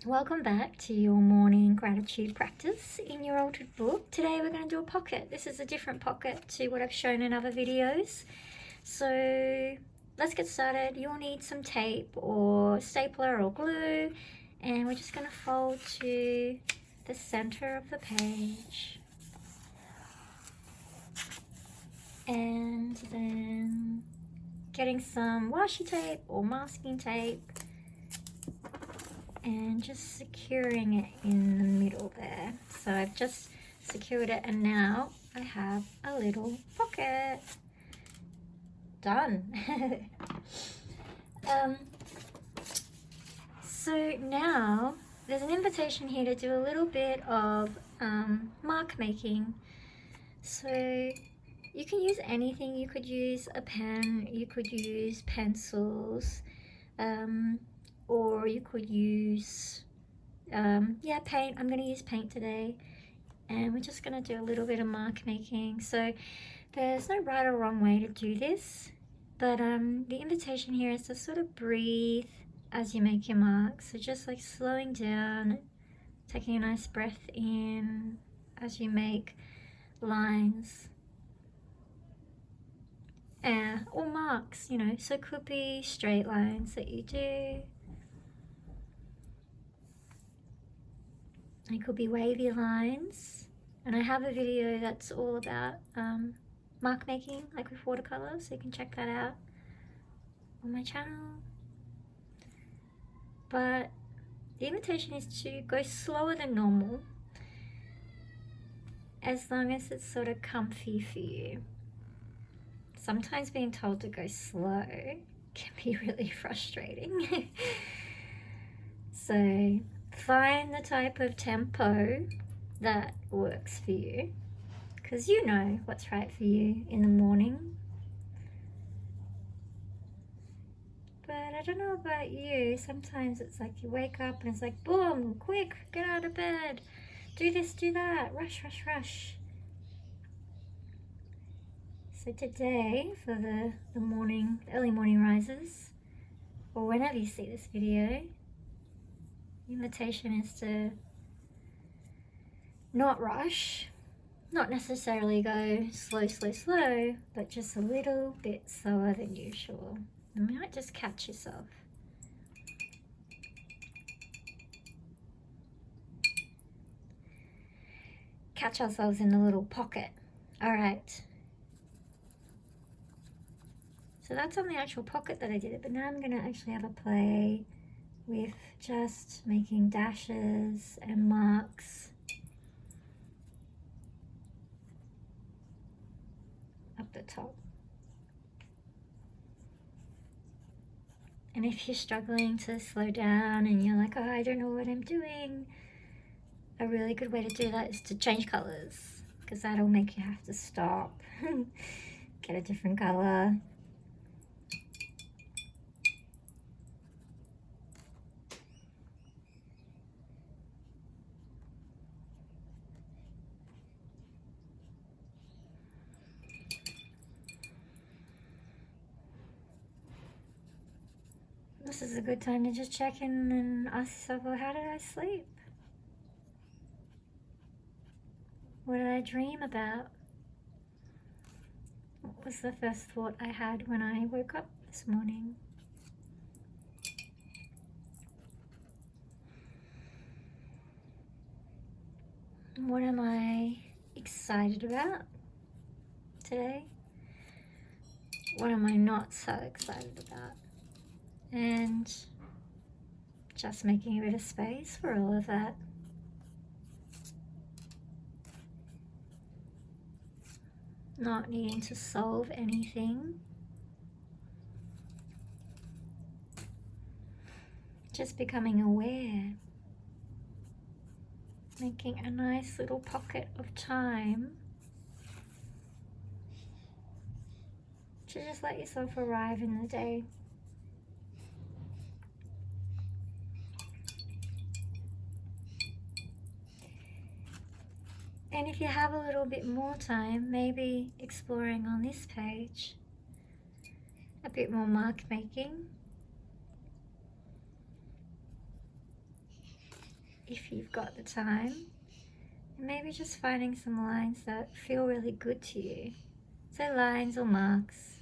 Welcome back to your morning gratitude practice in your altered book. Today we're going to do a pocket. This is a different pocket to what I've shown in other videos. So let's get started. You'll need some tape or stapler or glue, and we're just going to fold to the center of the page. And then getting some washi tape or masking tape and just securing it in the middle there. So I've just secured it, and now I have a little pocket. Done. So now there's an invitation here to do a little bit of mark making. So you can use anything. You could use a pen, you could use pencils, or you could use paint. I'm going to use paint today, and we're just going to do a little bit of mark making. So there's no right or wrong way to do this, but the invitation here is to sort of breathe as you make your marks. So just like slowing down, taking a nice breath in as you make lines or marks, you know. So it could be straight lines that you do. It could be wavy lines, and I have a video that's all about mark making, like with watercolour, so you can check that out on my channel. But the invitation is to go slower than normal, as long as it's sort of comfy for you. Sometimes being told to go slow can be really frustrating. So find the type of tempo that works for you, because you know what's right for you in the morning. But I don't know about you, sometimes it's like you wake up and it's like, boom, quick, get out of bed, do this, do that, rush, rush, rush. So today, for the early morning rises, or whenever you see this video, the invitation is to not rush, not necessarily go slow, slow, slow, but just a little bit slower than usual. You might just catch yourself. Catch ourselves in a little pocket. All right. So that's on the actual pocket that I did it, but now I'm going to actually have a play with just making dashes and marks up the top. And if you're struggling to slow down and you're like, oh, I don't know what I'm doing, a really good way to do that is to change colors, because that'll make you have to stop, get a different color. This is a good time to just check in and ask yourself, well, how did I sleep? What did I dream about? What was the first thought I had when I woke up this morning? What am I excited about today? What am I not so excited about? And just making a bit of space for all of that. Not needing to solve anything. Just becoming aware. Making a nice little pocket of time to just let yourself arrive in the day. And if you have a little bit more time, maybe exploring on this page, a bit more mark making. if you've got the time. And maybe just finding some lines that feel really good to you. So lines or marks.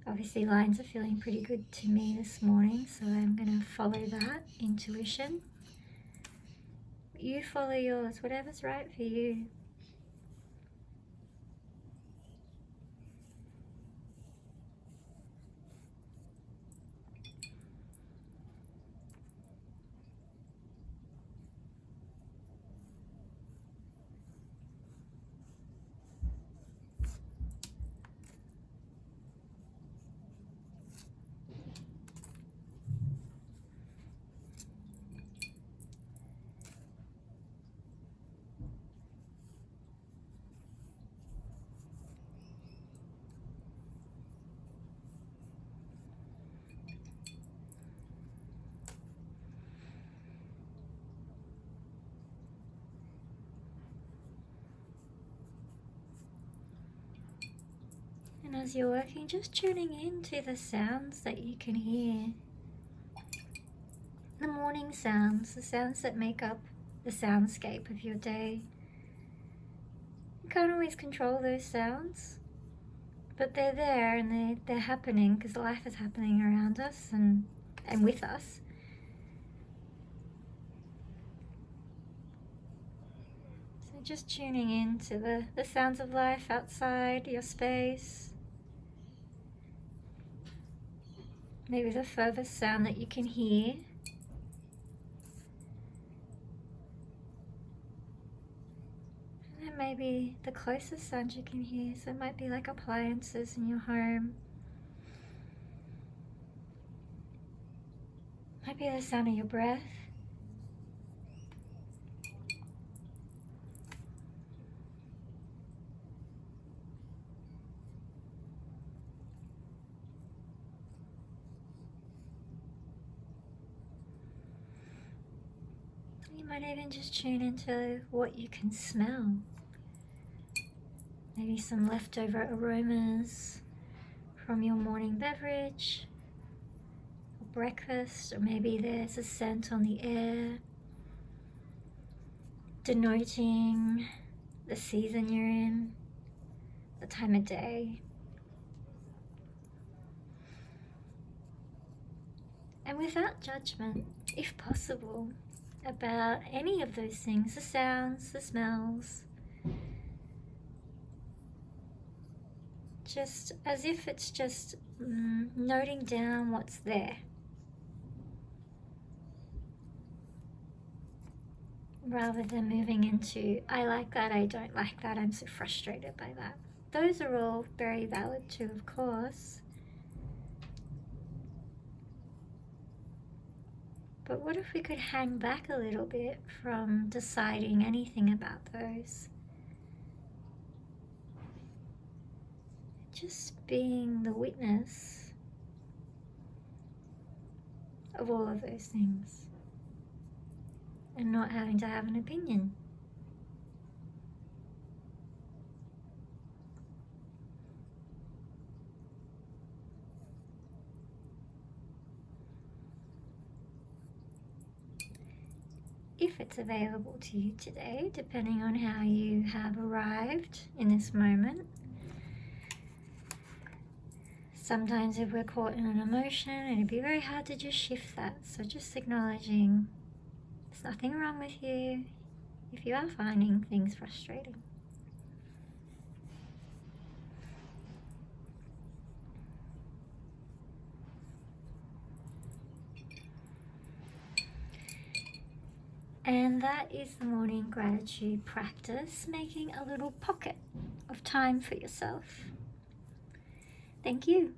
Obviously lines are feeling pretty good to me this morning, so I'm going to follow that intuition. You follow yours, whatever's right for you. And as you're working, just tuning in to the sounds that you can hear. The morning sounds, the sounds that make up the soundscape of your day. You can't always control those sounds, but they're there and they're happening because life is happening around us and with us. So just tuning in to the sounds of life outside your space. Maybe the furthest sound that you can hear. And then maybe the closest sound you can hear. So it might be like appliances in your home. Might be the sound of your breath. You might even just tune into what you can smell. Maybe some leftover aromas from your morning beverage or breakfast, or maybe there's a scent on the air denoting the season you're in, the time of day. And without judgment, if possible, about any of those things, the sounds, the smells, just as if it's just noting down what's there, rather than moving into I like that, I don't like that, I'm so frustrated by that. Those are all very valid too, of course. But what if we could hang back a little bit from deciding anything about those? Just being the witness of all of those things and not having to have an opinion. If it's available to you today, depending on how you have arrived in this moment. Sometimes if we're caught in an emotion, it'd be very hard to just shift that. So just acknowledging there's nothing wrong with you if you are finding things frustrating. And that is the morning gratitude practice, making a little pocket of time for yourself. Thank you.